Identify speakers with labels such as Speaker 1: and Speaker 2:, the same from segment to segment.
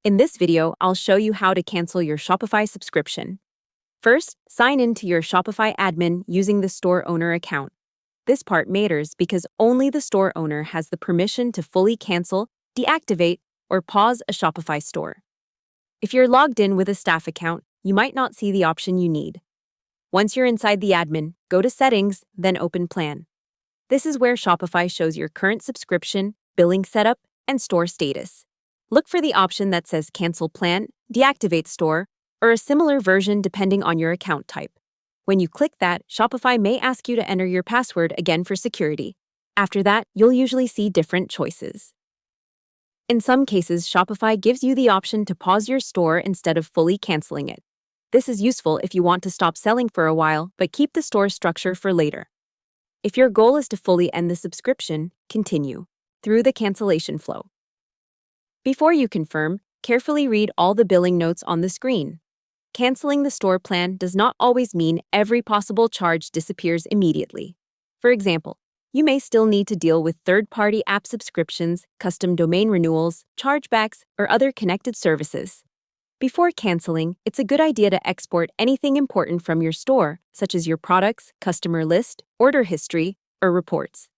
Speaker 1: In this video, I'll show you how to cancel your Shopify subscription. First, sign in to your Shopify admin using the store owner account. This part matters because only the store owner has the permission to fully cancel, deactivate, or pause a Shopify store. If you're logged in with a staff account, you might not see the option you need. Once you're inside the admin, go to Settings, then Open Plan. This is where Shopify shows your current subscription, billing setup, and store status. Look for the option that says Cancel Plan, Deactivate Store, or a similar version depending on your account type. When you click that, Shopify may ask you to enter your password again for security. After that, you'll usually see different choices. In some cases, Shopify gives you the option to pause your store instead of fully canceling it. This is useful if you want to stop selling for a while but keep the store structure for later. If your goal is to fully end the subscription, continue through the cancellation flow. Before you confirm, carefully read all the billing notes on the screen. Canceling the store plan does not always mean every possible charge disappears immediately. For example, you may still need to deal with third-party app subscriptions, custom domain renewals, chargebacks, or other connected services. Before canceling, it's a good idea to export anything important from your store, such as your products, customer list, order history, or reports.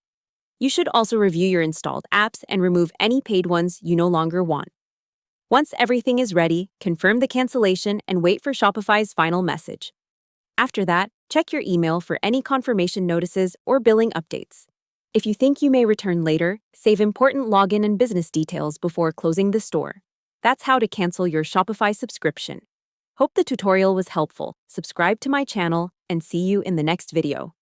Speaker 1: You should also review your installed apps and remove any paid ones you no longer want. Once everything is ready, confirm the cancellation and wait for Shopify's final message. After that, check your email for any confirmation notices or billing updates. If you think you may return later, save important login and business details before closing the store. That's how to cancel your Shopify subscription. Hope the tutorial was helpful. Subscribe to my channel and see you in the next video.